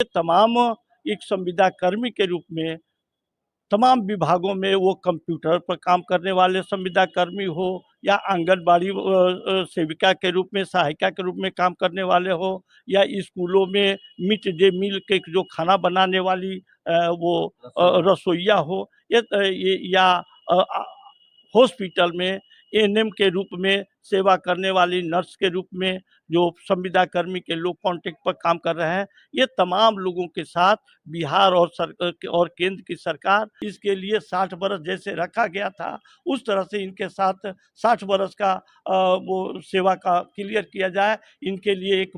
तमाम एक संविदा कर्मी के रूप में तमाम विभागों में वो कंप्यूटर पर काम करने वाले संविदा कर्मी हो या आंगनबाड़ी सेविका के रूप में, सहायिका के रूप में काम करने वाले हो, या स्कूलों में मिड डे मील के जो खाना बनाने वाली वो रसोइया हो, या हॉस्पिटल में एएनएम के रूप में सेवा करने वाली नर्स के रूप में जो संविदा कर्मी के लोग कॉन्ट्रैक्ट पर काम कर रहे हैं, ये तमाम लोगों के साथ बिहार और केंद्र की सरकार इसके लिए 60 बरस जैसे रखा गया था, उस तरह से इनके साथ 60 बरस का वो सेवा का क्लियर किया जाए। इनके लिए एक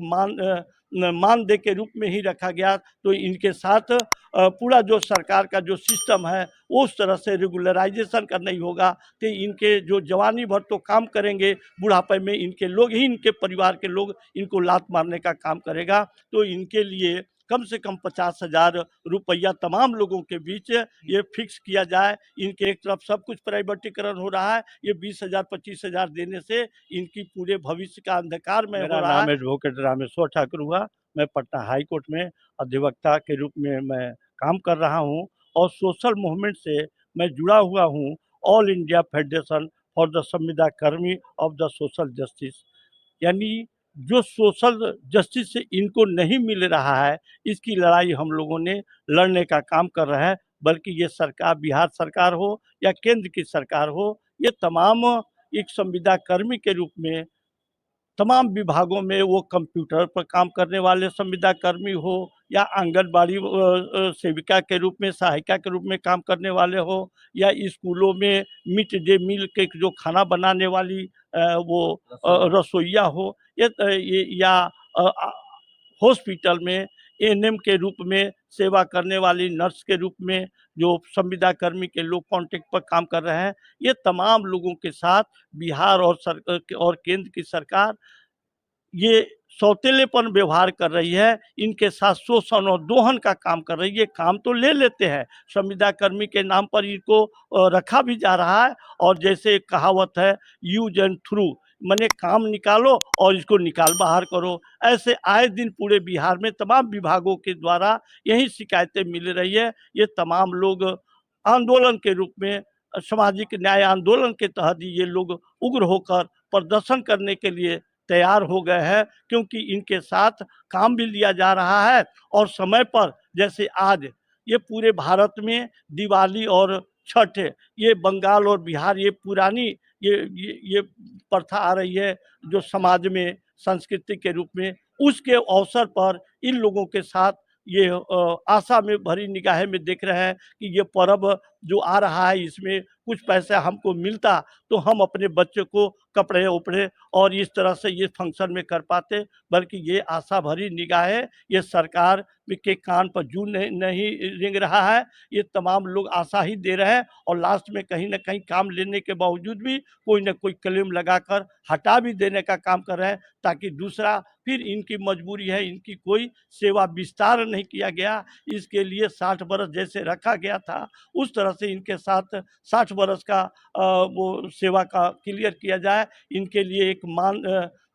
मानदेय के रूप में ही रखा गया, तो इनके साथ पूरा जो सरकार का जो सिस्टम है उस तरह से रेगुलराइजेशन करना ही होगा। तो इनके जो जवानी भर तो काम करेंगे, बुढ़ापे में इनके लोग ही, इनके परिवार के लोग इनको लात मारने का काम करेगा। तो इनके लिए कम से कम 50,000 रुपया तमाम लोगों के बीच ये फिक्स किया जाए। इनके एक तरफ सब कुछ प्राइवेटीकरण हो रहा है, ये 20,000 25,000 देने से इनकी पूरे भविष्य का अंधकार में हो रहा है। मेरा नाम एडवोकेट रामेश्वर ठाकुर हुआ। मैं पटना हाई कोर्ट में अधिवक्ता के रूप में मैं काम कर रहा हूँ और सोशल मूवमेंट से मैं जुड़ा हुआ हूँ। All India federation for the संविदा कर्मी ऑफ द सोशल जस्टिस, यानी जो सोशल जस्टिस से इनको नहीं मिल रहा है, इसकी लड़ाई हम लोगों ने लड़ने का काम कर रहे हैं। बल्कि ये सरकार, बिहार सरकार हो या केंद्र की सरकार हो, ये तमाम एक संविदा कर्मी के रूप में तमाम विभागों में वो कंप्यूटर पर काम करने वाले संविदा कर्मी हो या आंगनबाड़ी सेविका के रूप में, सहायिका के रूप में काम करने वाले हो, या स्कूलों में मिड डे मील के जो खाना बनाने वाली वो रसोइया हो, या हॉस्पिटल में एएनएम के रूप में सेवा करने वाली नर्स के रूप में जो संविदा कर्मी के लोग कॉन्ट्रैक्ट पर काम कर रहे हैं, ये तमाम लोगों के साथ बिहार और केंद्र की सरकार ये सौतेलेपन व्यवहार कर रही है। इनके साथ शोषण और दोहन का काम कर रही है। काम तो ले लेते हैं, संविदा कर्मी के नाम पर इनको रखा भी जा रहा है। और जैसे एक कहावत है, यूज एंड थ्रू, माने काम निकालो और इसको निकाल बाहर करो। ऐसे आए दिन पूरे बिहार में तमाम विभागों के द्वारा यही शिकायतें मिल रही है। ये तमाम लोग आंदोलन के रूप में, सामाजिक न्याय आंदोलन के तहत ये लोग उग्र होकर प्रदर्शन करने के लिए तैयार हो गए हैं, क्योंकि इनके साथ काम भी लिया जा रहा है और समय पर, जैसे आज ये पूरे भारत में दिवाली और छठ, ये बंगाल और बिहार, ये पुरानी ये प्रथा आ रही है जो समाज में संस्कृति के रूप में, उसके अवसर पर इन लोगों के साथ ये आशा में भरी निगाहें में देख रहे हैं कि ये पर्व जो आ रहा है इसमें कुछ पैसा हमको मिलता तो हम अपने बच्चे को कपड़े उपड़े और इस तरह से ये फंक्शन में कर पाते। बल्कि ये आशा भरी निगाहें ये सरकार के कान पर जूं नहीं रेंग रहा है। ये तमाम लोग आशा ही दे रहे हैं और लास्ट में कहीं ना कहीं काम लेने के बावजूद भी कोई ना कोई क्लेम लगाकर हटा भी देने का काम कर रहे हैं, ताकि दूसरा फिर इनकी मजबूरी है, इनकी कोई सेवा विस्तार नहीं किया गया, इसके लिए 60 बरस जैसे रखा गया था उस तरह से इनके साथ 60 बरस का वो सेवा का क्लियर किया जाए। इनके लिए एक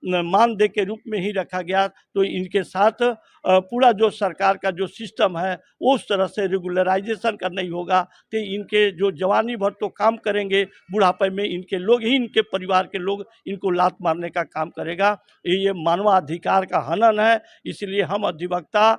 मानदेय के रूप में ही रखा गया, तो इनके साथ पूरा जो सरकार का जो सिस्टम है उस तरह से रेगुलराइजेशन करना ही होगा। तो इनके जो जवानी भर तो काम करेंगे, बुढ़ापे में इनके लोग ही, इनके परिवार के लोग इनको लात मारने का काम करेगा। ये मानवाधिकार का हनन है। इसलिए हम अधिवक्ता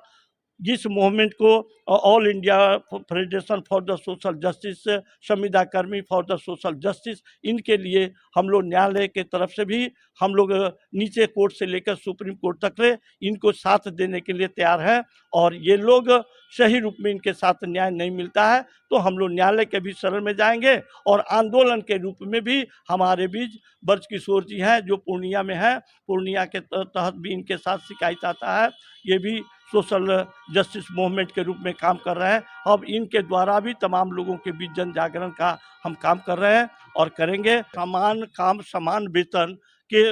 जिस मूवमेंट को all India federation for the social justice, संविदा कर्मी फॉर द सोशल जस्टिस, इनके लिए हम लोग न्यायालय के तरफ से भी हम लोग नीचे कोर्ट से लेकर सुप्रीम कोर्ट तक ले इनको साथ देने के लिए तैयार हैं। और ये लोग सही रूप में इनके साथ न्याय नहीं मिलता है तो हम लोग न्यायालय के भी शरण में जाएंगे और आंदोलन के रूप में भी हमारे बीच ब्रज किशोर जी हैं जो पूर्णिया में हैं, पूर्णिया के तहत भी इनके साथ शिकायत आता है। ये भी सोशल जस्टिस मूवमेंट के रूप में काम कर रहे हैं। अब इनके द्वारा भी तमाम लोगों के बीच जन जागरण का हम काम कर रहे हैं और करेंगे। समान काम समान वेतन के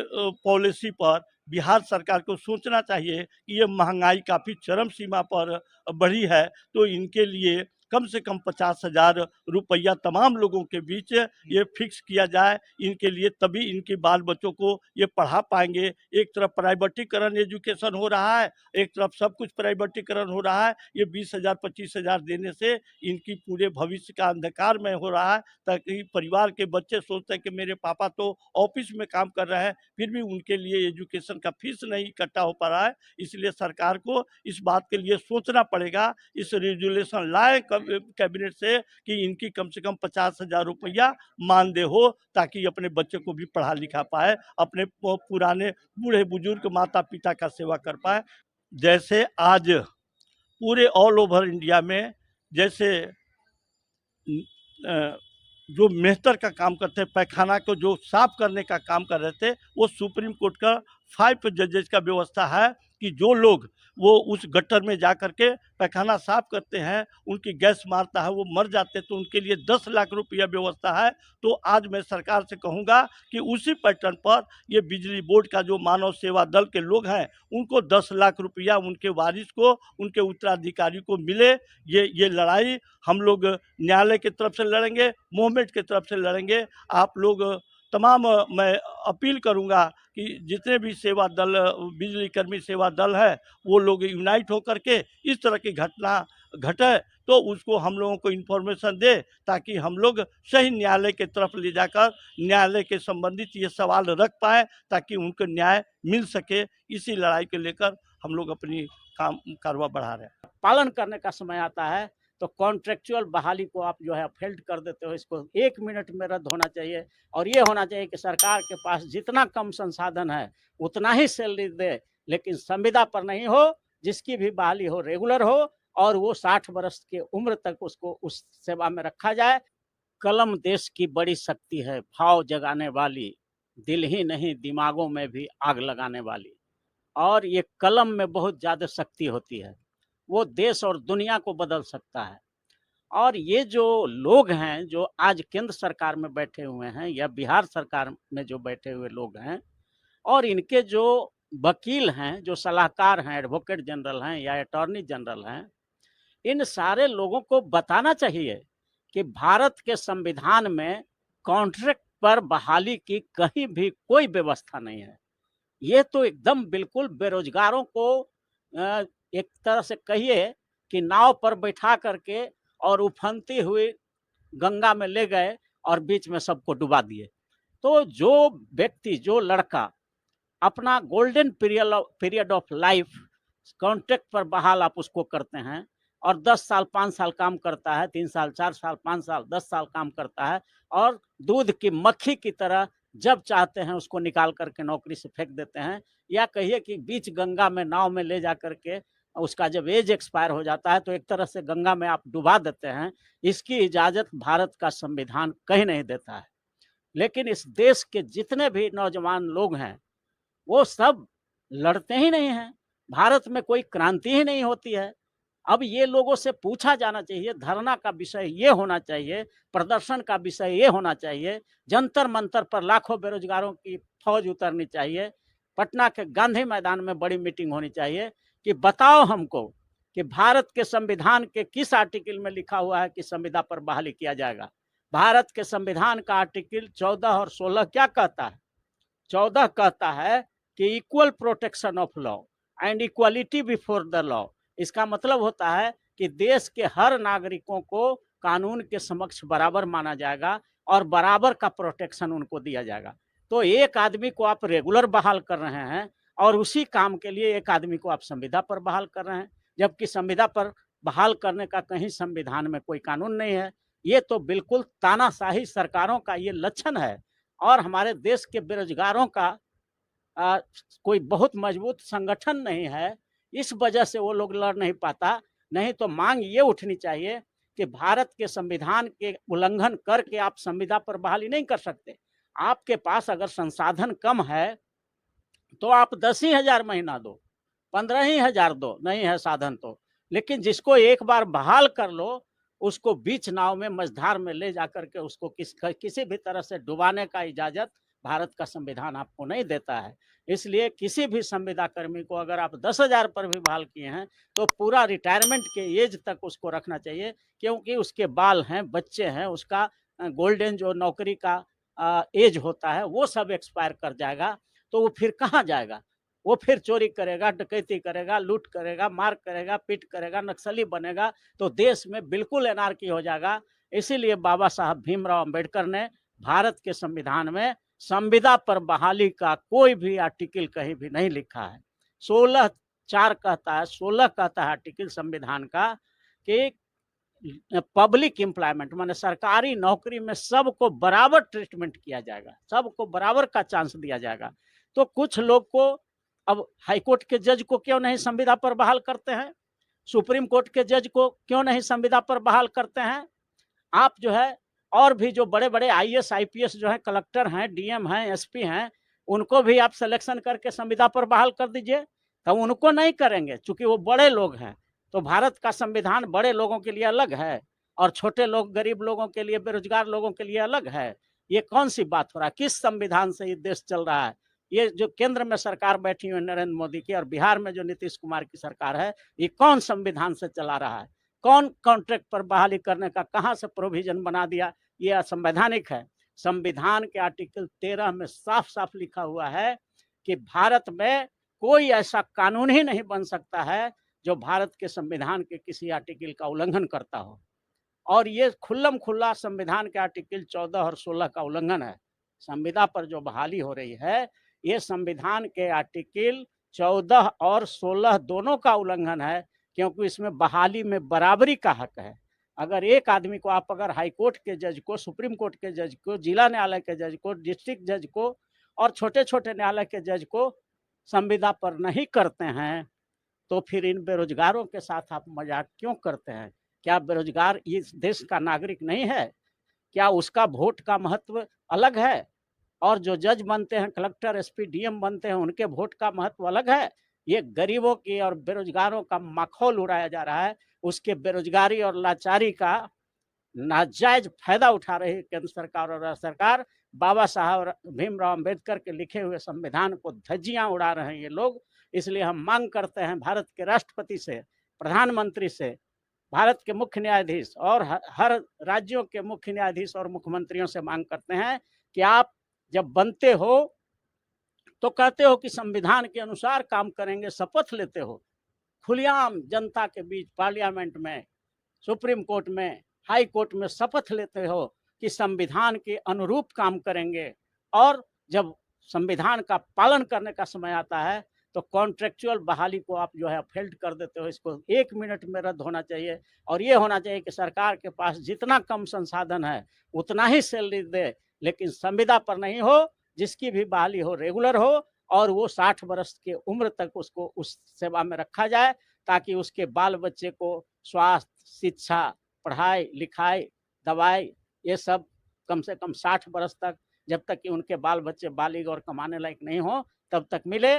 पॉलिसी पर बिहार सरकार को सोचना चाहिए कि ये महंगाई काफ़ी चरम सीमा पर बढ़ी है, तो इनके लिए कम से कम 50,000 रुपया तमाम लोगों के बीच ये फिक्स किया जाए इनके लिए, तभी इनके बाल बच्चों को ये पढ़ा पाएंगे। एक तरफ प्राइवेटीकरण एजुकेशन हो रहा है, एक तरफ सब कुछ प्राइवेटीकरण हो रहा है। ये 20,000 25,000 देने से इनकी पूरे भविष्य का अंधकार में हो रहा है, ताकि परिवार के बच्चे सोचते हैं कि मेरे पापा तो ऑफिस में काम कर रहे हैं, फिर भी उनके लिए एजुकेशन का फीस नहीं इकट्ठा हो पा रहा है। इसलिए सरकार को इस बात के लिए सोचना पड़ेगा, इस रेजुलेशन लाए कैबिनेट से कि इनकी कम से कम 50,000 रुपया मानदेय हो, ताकि अपने बच्चे को भी पढ़ा लिखा पाए, अपने पुराने बूढ़े बुजुर्ग माता पिता का सेवा कर पाए। जैसे आज पूरे ऑल ओवर इंडिया में जैसे जो मेहतर का काम करते हैं, पैखाना को जो साफ करने का काम कर रहे थे, वो सुप्रीम कोर्ट का 5 जजेस का व्यवस्था है कि जो लोग वो उस गटर में जा करके पैखाना साफ करते हैं, उनकी गैस मारता है, वो मर जाते हैं, तो उनके लिए 10 लाख रुपया व्यवस्था है। तो आज मैं सरकार से कहूँगा कि उसी पैटर्न पर ये बिजली बोर्ड का जो मानव सेवा दल के लोग हैं, उनको 10 लाख रुपया उनके वारिस को, उनके उत्तराधिकारी को मिले। ये लड़ाई हम लोग न्यायालय की तरफ से लड़ेंगे, मूवमेंट की तरफ से लड़ेंगे। आप लोग तमाम, मैं अपील करूंगा कि जितने भी सेवा दल, बिजली कर्मी सेवा दल है, वो लोग यूनाइट होकर के इस तरह की घटना घटे तो उसको हम लोगों को इन्फॉर्मेशन दे, ताकि हम लोग सही न्यायालय के तरफ ले जाकर न्यायालय के संबंधित ये सवाल रख पाए, ताकि उनको न्याय मिल सके। इसी लड़ाई को लेकर हम लोग अपनी कारवा बढ़ा रहे हैं। पालन करने का समय आता है तो कॉन्ट्रेक्चुअल बहाली को आप जो है फेल्ड कर देते हो, इसको 1 मिनट में रद्द होना चाहिए। और ये होना चाहिए कि सरकार के पास जितना कम संसाधन है उतना ही सैलरी दे, लेकिन संविदा पर नहीं हो, जिसकी भी बहाली हो रेगुलर हो, और वो 60 वर्ष की उम्र तक उसको उस सेवा में रखा जाए। कलम देश की बड़ी शक्ति है, भाव जगाने वाली, दिल ही नहीं दिमागों में भी आग लगाने वाली। और ये कलम में बहुत ज़्यादा शक्ति होती है, वो देश और दुनिया को बदल सकता है। और ये जो लोग हैं जो आज केंद्र सरकार में बैठे हुए हैं या बिहार सरकार में जो बैठे हुए लोग हैं, और इनके जो वकील हैं, जो सलाहकार हैं, एडवोकेट जनरल हैं या अटॉर्नी जनरल हैं, इन सारे लोगों को बताना चाहिए कि भारत के संविधान में कॉन्ट्रैक्ट पर बहाली की कहीं भी कोई व्यवस्था नहीं है। ये तो एकदम बिल्कुल बेरोजगारों को एक तरह से कहिए कि नाव पर बैठा करके और उफनती हुई गंगा में ले गए और बीच में सबको डुबा दिए। तो जो व्यक्ति, जो लड़का अपना golden period of life contract पर बहाल आप उसको करते हैं, और 10 साल 5 साल काम करता है, 3 साल 4 साल 5 साल 10 साल काम करता है, और दूध की मक्खी की तरह जब चाहते हैं उसको निकाल करके नौकरी से फेंक देते हैं, या कहिए कि बीच गंगा में नाव में ले जा करके उसका जब एज एक्सपायर हो जाता है तो एक तरह से गंगा में आप डुबा देते हैं। इसकी इजाज़त भारत का संविधान कहीं नहीं देता है। लेकिन इस देश के जितने भी नौजवान लोग हैं वो सब लड़ते ही नहीं हैं, भारत में कोई क्रांति ही नहीं होती है। अब ये लोगों से पूछा जाना चाहिए, धरना का विषय ये होना चाहिए, प्रदर्शन का विषय ये होना चाहिए, जंतर मंतर पर लाखों बेरोजगारों की फौज उतरनी चाहिए, पटना के गांधी मैदान में बड़ी मीटिंग होनी चाहिए कि बताओ हमको कि भारत के संविधान के किस आर्टिकल में लिखा हुआ है कि संविदा पर बहाली किया जाएगा। भारत के संविधान का आर्टिकल 14 और 16 क्या कहता है? 14 कहता है कि equal protection of law and equality before the law. इसका मतलब होता है कि देश के हर नागरिकों को कानून के समक्ष बराबर माना जाएगा और बराबर का प्रोटेक्शन उनको दिया जाएगा। तो एक आदमी को आप रेगुलर बहाल कर रहे हैं और उसी काम के लिए एक आदमी को आप संविदा पर बहाल कर रहे हैं, जबकि संविदा पर बहाल करने का कहीं संविधान में कोई कानून नहीं है। ये तो बिल्कुल तानाशाही सरकारों का ये लक्षण है। और हमारे देश के बेरोजगारों का कोई बहुत मजबूत संगठन नहीं है, इस वजह से वो लोग लड़ नहीं पाता। नहीं तो मांग ये उठनी चाहिए कि भारत के संविधान के उल्लंघन करके आप संविदा पर बहाली नहीं कर सकते। आपके पास अगर संसाधन कम है तो आप 10 ही हजार महीना दो, 15 ही हजार दो, नहीं है साधन तो। लेकिन जिसको एक बार बहाल कर लो, उसको बीच नाव में मझधार में ले जाकर के उसको किसी भी तरह से डुबाने का इजाजत भारत का संविधान आपको नहीं देता है। इसलिए किसी भी संविदा कर्मी को अगर आप 10,000 पर भी बहाल किए हैं, तो पूरा रिटायरमेंट के एज तक उसको रखना चाहिए, क्योंकि उसके बाल हैं, बच्चे हैं, उसका गोल्डन जो नौकरी का एज होता है, वो सब एक्सपायर कर जाएगा, तो वो फिर कहाँ जाएगा? वो फिर चोरी करेगा, डकैती करेगा, लूट करेगा, मार करेगा, पीट करेगा, नक्सली बनेगा, तो देश में बिल्कुल एनार्की हो जाएगा। इसीलिए बाबा साहब भीमराव अम्बेडकर ने भारत के संविधान में संविदा पर बहाली का कोई भी आर्टिकल कहीं भी नहीं लिखा है। 16(4) कहता है, 16 कहता है आर्टिकल संविधान का कि पब्लिक एम्प्लॉयमेंट माने सरकारी नौकरी में सबको बराबर ट्रीटमेंट किया जाएगा, सबको बराबर का चांस दिया जाएगा। तो कुछ लोग को अब हाईकोर्ट के जज को क्यों नहीं संविदा पर बहाल करते हैं? सुप्रीम कोर्ट के जज को क्यों नहीं संविदा पर बहाल करते हैं? आप जो है और भी जो बड़े-बड़े आईएएस, आईपीएस जो हैं, कलेक्टर हैं, डीएम हैं, एसपी हैं, उनको भी आप सिलेक्शन करके संविदा पर बहाल कर दीजिए। तो उनको नहीं करेंगे, चूँकि वो बड़े लोग हैं। तो भारत का संविधान बड़े लोगों के लिए अलग है और छोटे लोग, गरीब लोगों के लिए, बेरोजगार लोगों के लिए अलग है। ये कौन-सी बात हो रहा है? किस संविधान से ये देश चल रहा है? ये जो केंद्र में सरकार बैठी हुई है नरेंद्र मोदी की और बिहार में जो नीतीश कुमार की सरकार है, ये कौन संविधान से चला रहा है? कौन कॉन्ट्रैक्ट पर बहाली करने का कहाँ से प्रोविजन बना दिया? ये असंवैधानिक है। संविधान के आर्टिकल 13 में साफ-साफ लिखा हुआ है कि भारत में कोई ऐसा कानून ही नहीं बन सकता है जो भारत के संविधान के किसी आर्टिकल का उल्लंघन करता हो। और ये खुल्लम-खुल्ला संविधान के आर्टिकल 14 और 16 का उल्लंघन है। संविदा पर जो बहाली हो रही है, ये संविधान के आर्टिकल 14 और 16 दोनों का उल्लंघन है, क्योंकि इसमें बहाली में बराबरी का हक है। अगर एक आदमी को आप अगर हाई कोर्ट के जज को, सुप्रीम कोर्ट के जज को, जिला न्यायालय के जज को, डिस्ट्रिक्ट जज को और छोटे-छोटे न्यायालय के जज को संविदा पर नहीं करते हैं, तो फिर इन बेरोजगारों के साथ आप मजाक क्यों करते हैं? क्या बेरोजगार इस देश का नागरिक नहीं है? क्या उसका वोट का महत्व अलग है? और जो जज बनते हैं, कलेक्टर, एसपी, डीएम बनते हैं, उनके वोट का महत्व अलग है? ये गरीबों की और बेरोजगारों का माखौल उड़ाया जा रहा है। उसके बेरोजगारी और लाचारी का नाजायज फायदा उठा रही है केंद्र सरकार और राज्य सरकार। बाबा साहब भीमराव अम्बेडकर के लिखे हुए संविधान को धज्जियां उड़ा रहे हैं ये लोग। इसलिए हम मांग करते हैं भारत के राष्ट्रपति से, प्रधानमंत्री से, भारत के मुख्य न्यायाधीश और हर राज्यों के मुख्य न्यायाधीश और मुख्यमंत्रियों से मांग करते हैं कि आप जब बनते हो तो कहते हो कि संविधान के अनुसार काम करेंगे, शपथ लेते हो, खुलेआम जनता के बीच पार्लियामेंट में, सुप्रीम कोर्ट में, हाई कोर्ट में शपथ लेते हो कि संविधान के अनुरूप काम करेंगे, और जब संविधान का पालन करने का समय आता है तो कॉन्ट्रेक्चुअल बहाली को आप जो है फेल्ड कर देते हो। इसको 1 मिनट में रद्द होना चाहिए और ये होना चाहिए कि सरकार के पास जितना कम संसाधन है उतना ही सैलरी दे, लेकिन संविदा पर नहीं हो। जिसकी भी बहाली हो रेगुलर हो और वो 60 वर्ष की उम्र तक उसको उस सेवा में रखा जाए, ताकि उसके बाल बच्चे को स्वास्थ्य, शिक्षा, पढ़ाई लिखाई, दवाई, ये सब कम से कम 60 वर्ष तक, जब तक कि उनके बाल बच्चे बालिग और कमाने लायक नहीं हो, तब तक मिले।